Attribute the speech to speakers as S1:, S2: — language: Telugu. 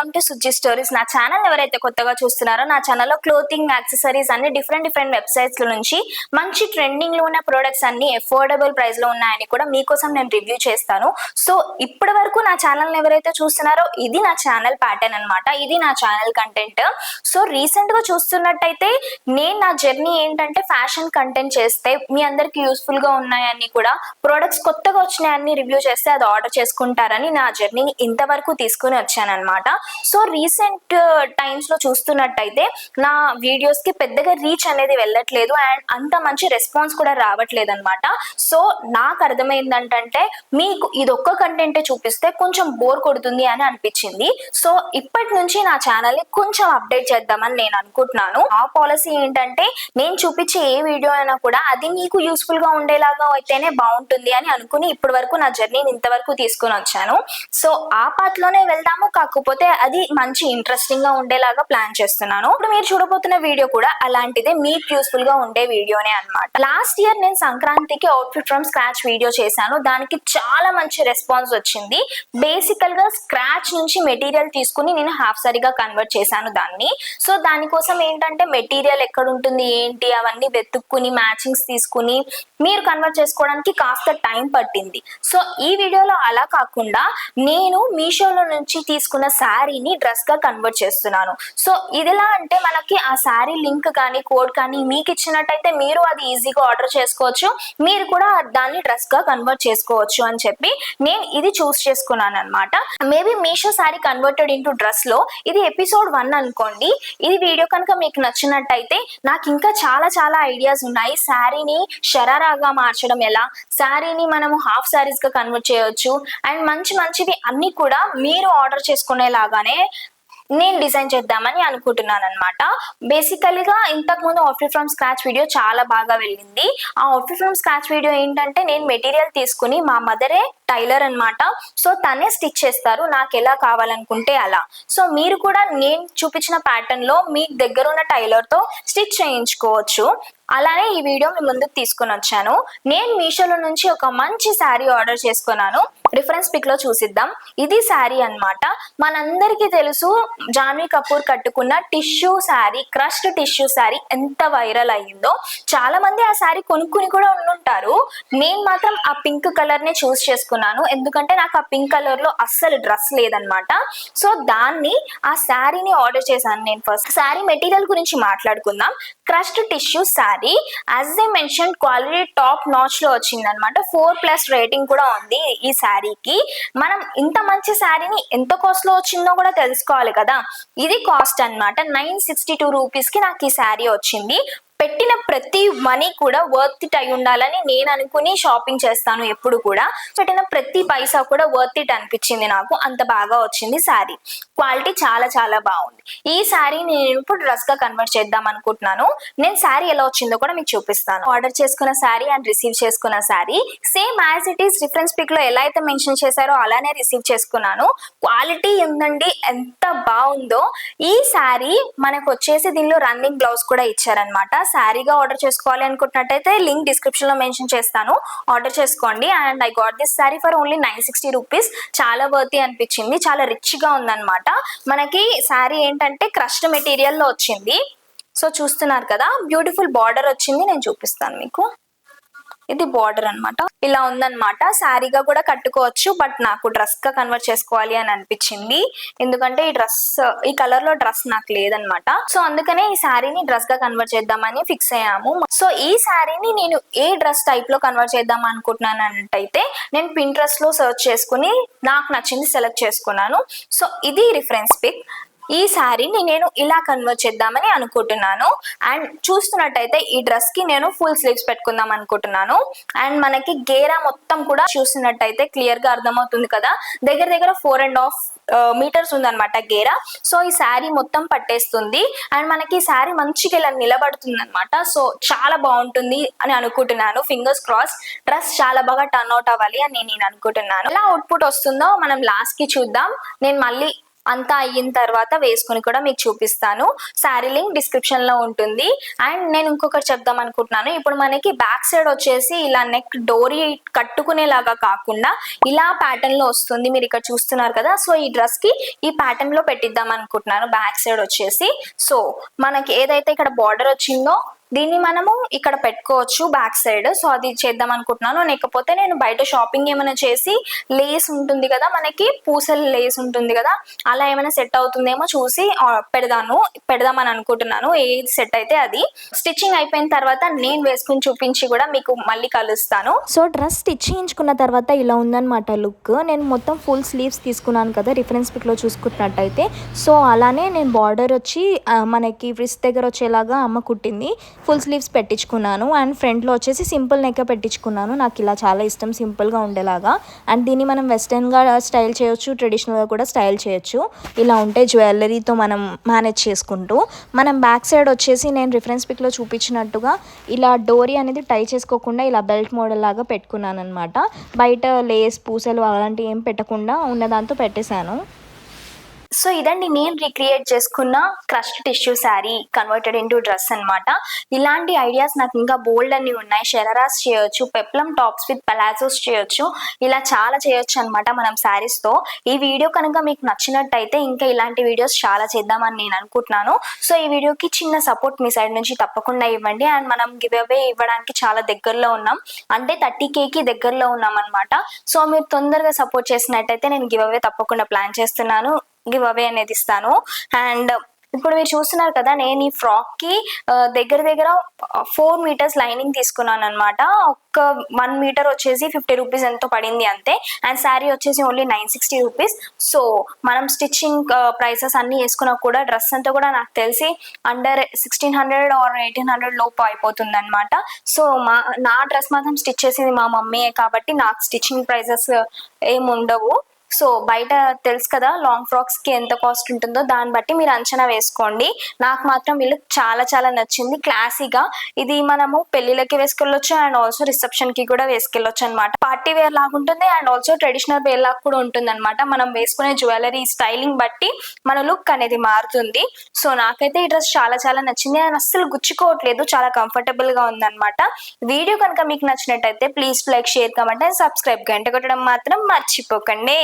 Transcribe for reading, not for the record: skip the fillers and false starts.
S1: Welcome to Sujji stories. నా ఛానల్ ఎవరైతే కొత్తగా చూస్తున్నారో నా ఛానల్లో క్లోతింగ్, యాక్సెసరీస్ అన్ని డిఫరెంట్ వెబ్సైట్స్ లో నుంచి మంచి ట్రెండింగ్ లో ఉన్న ప్రొడక్ట్స్ అన్ని అఫోర్డబుల్ ప్రైస్ లో ఉన్నాయని కూడా మీకోసం నేను రివ్యూ చేస్తాను. సో ఇప్పటి వరకు నా ఛానల్ ఎవరైతే చూస్తున్నారో ఇది నా ఛానల్ ప్యాటర్న్ అన్నమాట. ఇది నా ఛానల్ కంటెంట్. సో రీసెంట్ గా చూస్తున్నట్టయితే నేను నా జర్నీ ఏంటంటే ఫ్యాషన్ కంటెంట్ చేస్తే మీ అందరికి యూస్ఫుల్ గా ఉన్నాయని కూడా ప్రొడక్ట్స్ కొత్తగా వచ్చినాయని రివ్యూ చేస్తే అది ఆర్డర్ చేసుకుంటారని నా జర్నీని ఇంతవరకు తీసుకుని వచ్చానన్నమాట. సో రీసెంట్ టైమ్స్ లో చూస్తున్నట్టయితే నా వీడియోస్ కి పెద్దగా రీచ్ అనేది వెళ్ళట్లేదు అండ్ అంత మంచి రెస్పాన్స్ కూడా రావట్లేదు అనమాట. సో నాకు అర్థమైందంటే మీకు ఇదొక్క కంటెంటే చూపిస్తే కొంచెం బోర్ కొడుతుంది అని అనిపించింది. సో ఇప్పటి నుంచి నా ఛానల్ ని కొంచెం అప్డేట్ చేద్దామని నేను అనుకుంటున్నాను. ఆ పాలసీ ఏంటంటే నేను చూపించే ఏ వీడియో అయినా కూడా అది మీకు యూస్ఫుల్ గా ఉండేలాగా అయితేనే బాగుంటుంది అని అనుకుని ఇప్పటి వరకు నా జర్నీని ఇంతవరకు తీసుకుని వచ్చాను. సో ఆ పార్ట్ లోనే వెళ్దాము, కాకపోతే అది మంచి ఇంట్రెస్టింగ్ గా ఉండేలాగా ప్లాన్ చేస్తున్నాను. ఇప్పుడు మీరు చూడబోతున్న వీడియో కూడా అలాంటిదే, మీకు యూస్ఫుల్ గా ఉండే వీడియోనే అన్నమాట. లాస్ట్ ఇయర్ నేను సంక్రాంతికి అవుట్ఫిట్ ఫ్రమ్ స్క్రాచ్ వీడియో చేశాను. దానికి చాలా మంచి రెస్పాన్స్ వచ్చింది. బేసికల్ గా స్క్రాచ్ నుంచి మెటీరియల్ తీసుకుని నేను హాఫ్ సారీగా కన్వర్ట్ చేశాను దాన్ని. సో దానికోసం ఏంటంటే మెటీరియల్ ఎక్కడ ఉంటుంది ఏంటి అవన్నీ వెతుక్కుని మ్యాచింగ్స్ తీసుకుని మీరు కన్వర్ట్ చేసుకోవడానికి కాస్త టైం పట్టింది. సో ఈ వీడియోలో అలా కాకుండా నేను మీషోలో నుంచి తీసుకున్న శారీని డ్రెస్ గా కన్వర్ట్ చేస్తున్నాను. సో ఇదిలా అంటే మనకి ఆ శారీ లింక్ కానీ కోడ్ కానీ మీకు ఇచ్చినట్టయితే మీరు అది ఈజీగా ఆర్డర్ చేసుకోవచ్చు, మీరు కూడా దాన్ని డ్రెస్ గా కన్వర్ట్ చేసుకోవచ్చు అని చెప్పి నేను ఇది చూస్ చేసుకున్నాను అనమాట. Maybe Meesho sari converted into dress లో ఇది ఎపిసోడ్ 1 అనుకోండి. ఇది వీడియో కనుక మీకు నచ్చినట్టయితే నాకు ఇంకా చాలా ఐడియాస్ ఉన్నాయి. శారీని షరారాగా మార్చడం ఎలా, శారీని మనము హాఫ్ శారీస్ గా కన్వర్ట్ చేయొచ్చు అండ్ మంచివి అన్ని కూడా మీరు ఆర్డర్ చేసుకునేలాగానే నేను డిజైన్ చేద్దామని అనుకుంటున్నాను అనమాట. బేసికల్గా ఇంతకు ముందు అవుట్ఫిట్ ఫ్రమ్ స్క్రాచ్ వీడియో చాలా బాగా వెళ్ళింది. ఆ అవుట్ఫిట్ ఫ్రమ్ స్క్రాచ్ వీడియో ఏంటంటే నేను మెటీరియల్ తీసుకుని మా మదరే టైలర్ అనమాట. సో తనే స్టిచ్ చేస్తారు నాకు ఎలా కావాలనుకుంటే అలా. సో మీరు కూడా నేను చూపించిన ప్యాటర్న్ లో మీ దగ్గర ఉన్న టైలర్ తో స్టిచ్ చేయించుకోవచ్చు. అలానే ఈ వీడియో మీ ముందుకు తీసుకుని వచ్చాను. నేను మీషోలో నుంచి ఒక మంచి శారీ ఆర్డర్ చేసుకున్నాను. రిఫరెన్స్ పిక్ లో చూసిద్దాం. ఇది శారీ అన్నమాట. మనందరికీ తెలుసు జాన్వీ కపూర్ కట్టుకున్న tissue sari, crushed tissue sari ఎంత వైరల్ అయ్యిందో. చాలా మంది ఆ శారీ కొనుక్కుని కూడా ఉండుంటారు. నేను మాత్రం ఆ పింక్ కలర్ ని చూస్ చేసుకున్నాను, ఎందుకంటే నాకు ఆ పింక్ కలర్ లో అస్సలు డ్రెస్ లేదనమాట. సో దాన్ని ఆ శారీని ఆర్డర్ చేశాను నేను. ఫస్ట్ శారీ మెటీరియల్ గురించి మాట్లాడుకుందాం. Crushed tissue sari as I mention quality top notch లో వచ్చింది అనమాట. 4+ రేటింగ్ కూడా ఉంది ఈ శారీకి. మనం ఇంత మంచి శారీని ఎంత కాస్ట్ లో వచ్చిందో కూడా తెలుసుకోవాలి కదా. ఇది కాస్ట్ అన్నమాట 962 రూపీస్ కి నాకు ఈ శారీ వచ్చింది. పెట్టిన ప్రతి మనీ కూడా వర్త్ ఇట్ అయి ఉండాలని నేను అనుకుని షాపింగ్ చేస్తాను ఎప్పుడు కూడా. పెట్టిన ప్రతి పైసా కూడా వర్త్ ఇట్ అనిపించింది నాకు. అంత బాగా వచ్చింది శారీ. క్వాలిటీ చాలా బాగుంది. ఈ శారీ నేను ఇప్పుడు డ్రెస్ గా కన్వర్ట్ చేద్దాం అనుకుంటున్నాను. నేను శారీ ఎలా వచ్చిందో కూడా మీకు చూపిస్తాను. ఆర్డర్ చేసుకున్న శారీ అండ్ రిసీవ్ చేసుకున్న sari same as it is reference pic లో ఎలా అయితే మెన్షన్ చేశారో అలానే రిసీవ్ చేసుకున్నాను. క్వాలిటీ ఉందండి, ఎంత బాగుందో. ఈ శారీ మనకు వచ్చేసి దీనిలో రన్నింగ్ బ్లౌజ్ కూడా ఇచ్చారనమాట. శారీగా ఆర్డర్ చేసుకోవాలి అనుకుంటున్నట్టయితే లింక్ డిస్క్రిప్షన్ లో మెన్షన్ చేస్తాను, ఆర్డర్ చేసుకోండి. And I got this sari for only 960 rupees. చాలా వర్తీ అనిపించింది, చాలా రిచ్ గా ఉందన్నమాట. మనకి శారీ ఏంటంటే క్రష్డ్ మెటీరియల్ లో వచ్చింది. సో చూస్తున్నారు కదా, బ్యూటిఫుల్ బార్డర్ వచ్చింది. నేను చూపిస్తాను మీకు. ఇది బార్డర్ అన్నమాట. ఇలా ఉందన్నమాట. శారీగా కూడా కట్టుకోవచ్చు, బట్ నాకు డ్రెస్ గా కన్వర్ట్ చేసుకోవాలి అని అనిపించింది, ఎందుకంటే ఈ కలర్ లో డ్రెస్ నాకు లేదనమాట. సో అందుకనే ఈ శారీని డ్రెస్ గా కన్వర్ట్ చేద్దామని ఫిక్స్ అయ్యాము. సో ఈ శారీని నేను ఏ డ్రెస్ టైప్ లో కన్వర్ట్ చేద్దాం అనుకుంటున్నాను అన్నట్టయితే నేను Pinterest లో సర్చ్ చేసుకుని నాకు నచ్చింది సెలెక్ట్ చేసుకున్నాను. సో ఇది రిఫరెన్స్ పిక్. ఈ శారీని నేను ఇలా కన్వర్ట్ చేద్దామని అనుకుంటున్నాను. అండ్ చూస్తున్నట్టయితే ఈ డ్రెస్ కి నేను ఫుల్ స్లీవ్స్ పెట్టుకుందాం అనుకుంటున్నాను. అండ్ మనకి గేరా మొత్తం కూడా చూస్తున్నట్టయితే క్లియర్ గా అర్థమవుతుంది కదా, దగ్గర 4.5 మీటర్స్ ఉందన్నమాట గేరా. సో ఈ శారీ మొత్తం పట్టేస్తుంది అండ్ మనకి ఈ శారీ మంచిగా ఇలా నిలబడుతుంది అనమాట. సో చాలా బాగుంటుంది అని అనుకుంటున్నాను. Fingers cross. డ్రెస్ చాలా బాగా టర్న్ అవుట్ అవ్వాలి అని నేను అనుకుంటున్నాను. ఎలా అవుట్పుట్ వస్తుందో మనం లాస్ట్ కి చూద్దాం. నేను మళ్ళీ అంతా అయిన తర్వాత వేసుకొని కూడా మీకు చూపిస్తాను. శారీ లింక్ డిస్క్రిప్షన్లో ఉంటుంది. అండ్ నేను ఇంకొకటి చెప్దాం అనుకుంటున్నాను. ఇప్పుడు మనకి బ్యాక్ సైడ్ వచ్చేసి ఇలా నెక్ డోరీ కట్టుకునేలాగా కాకుండా ఇలా ప్యాటర్న్ లో వస్తుంది. మీరు ఇక్కడ చూస్తున్నారు కదా. సో ఈ డ్రెస్ కి ఈ ప్యాటర్న్ లో పెట్టిద్దాం అనుకుంటున్నాను బ్యాక్ సైడ్ వచ్చేసి. సో మనకి ఏదైతే ఇక్కడ బార్డర్ వచ్చిందో దీన్ని మనము ఇక్కడ పెట్టుకోవచ్చు బ్యాక్ సైడ్. సో అది చేద్దాం అనుకుంటున్నాను. లేకపోతే నేను బయట షాపింగ్ ఏమైనా చేసి లేస్ ఉంటుంది కదా, మనకి పూసల లేస్ ఉంటుంది కదా, అలా ఏమైనా సెట్ అవుతుందేమో చూసి పెడదామని అనుకుంటున్నాను. ఏది సెట్ అయితే అది. స్టిచ్చింగ్ అయిపోయిన తర్వాత నేను వేసుకుని చూపించి కూడా మీకు మళ్ళీ కలుస్తాను.
S2: సో డ్రెస్ స్టిచ్ చేయించుకున్న తర్వాత ఇలా ఉందన్నమాట లుక్. నేను మొత్తం ఫుల్ స్లీవ్స్ తీసుకున్నాను కదా రిఫరెన్స్ పిక్లో చూసుకున్నట్టయితే. సో అలానే నేను బార్డర్ వచ్చి మనకి రిస్ట్ దగ్గర వచ్చేలాగా అమ్మ కుట్టింది. Full sleeves పెట్టించుకున్నాను. అండ్ ఫ్రంట్లో వచ్చేసి సింపుల్ నెక్ పెట్టించుకున్నాను. నాకు ఇలా చాలా ఇష్టం సింపుల్గా ఉండేలాగా. అండ్ దీన్ని మనం వెస్టర్న్గా స్టైల్ చేయొచ్చు, ట్రెడిషనల్గా కూడా స్టైల్ చేయొచ్చు. ఇలా ఉంటే జ్యువెలరీతో మనం మేనేజ్ చేసుకుంటూ. మనం బ్యాక్ సైడ్ వచ్చేసి నేను రిఫరెన్స్ పిక్లో చూపించినట్టుగా ఇలా డోరీ అనేది టై చేసుకోకుండా ఇలా బెల్ట్ మోడల్ లాగా పెట్టుకున్నాను అనమాట. బయట లేస్ పూసలు అలాంటివి ఏం పెట్టకుండా ఉన్నదాంతో పెట్టేశాను.
S1: సో ఇదండి నేను రీక్రియేట్ చేసుకున్న crushed tissue sari converted into dress అనమాట. ఇలాంటి ఐడియాస్ నాకు ఇంకా బోల్డ్ అన్ని ఉన్నాయి. షరారాస్ చేయొచ్చు, పెప్లం టాప్స్ విత్ పలాజోస్ చేయొచ్చు, ఇలా చాలా చేయొచ్చు అనమాట మనం శారీస్తో. ఈ వీడియో కనుక మీకు నచ్చినట్టయితే ఇంకా ఇలాంటి వీడియోస్ చాలా చేద్దామని నేను అనుకుంటున్నాను. సో ఈ వీడియోకి చిన్న సపోర్ట్ మీ సైడ్ నుంచి తప్పకుండా ఇవ్వండి. అండ్ మనం గివ్ అవే ఇవ్వడానికి చాలా దగ్గరలో ఉన్నాం, అంటే 30Kకి దగ్గరలో ఉన్నాం అనమాట. సో మీరు తొందరగా సపోర్ట్ చేసినట్టయితే నేను గివ్ అవే తప్పకుండా ప్లాన్ చేస్తున్నాను. గివ్ అవే అనేది ఇస్తాను. అండ్ ఇప్పుడు మీరు చూస్తున్నారు కదా, నేను ఈ ఫ్రాక్ కి దగ్గర దగ్గర 4 మీటర్స్ లైనింగ్ తీసుకున్నాను అనమాట. ఒక 1 మీటర్ వచ్చేసి 50 రూపీస్ ఎంతో పడింది అంతే. అండ్ శారీ వచ్చేసి ఓన్లీ 960 రూపీస్. సో మనం స్టిచ్చింగ్ ప్రైసెస్ అన్ని వేసుకున్నా కూడా డ్రెస్ అంతా కూడా నాకు తెలిసి అండర్ 1600 ఆర్ 1800 లోపు అయిపోతుంది అనమాట. సో నా డ్రెస్ మాత్రం స్టిచ్ చేసింది మా మమ్మీయే కాబట్టి నాకు స్టిచ్చింగ్ ప్రైసెస్ ఏమి ఉండవు. సో బయట తెలుసు కదా లాంగ్ ఫ్రాక్స్ కి ఎంత కాస్ట్ ఉంటుందో, దాన్ని బట్టి మీరు అంచనా వేసుకోండి. నాకు మాత్రం వీళ్ళు చాలా చాలా నచ్చింది. క్లాసీగా ఇది మనము పెళ్లిళ్ళకి వేసుకెళ్ళొచ్చు అండ్ ఆల్సో రిసెప్షన్ కి కూడా వేసుకెళ్ళొచ్చు అనమాట. పార్టీ వేర్ లాగా ఉంటుంది అండ్ ఆల్సో ట్రెడిషనల్ వేర్ లాగా కూడా ఉంటుంది అనమాట. మనం వేసుకునే జ్యువెలరీ స్టైలింగ్ బట్టి మన లుక్ అనేది మారుతుంది. సో నాకైతే ఈ డ్రెస్ చాలా చాలా నచ్చింది. అండ్ అస్సలు గుచ్చుకోవట్లేదు, చాలా కంఫర్టబుల్ గా ఉందన్నమాట. వీడియో కనుక మీకు నచ్చినట్టయితే please like, share, comment and subscribe. గంట కొట్టడం మాత్రం మర్చిపోకండి.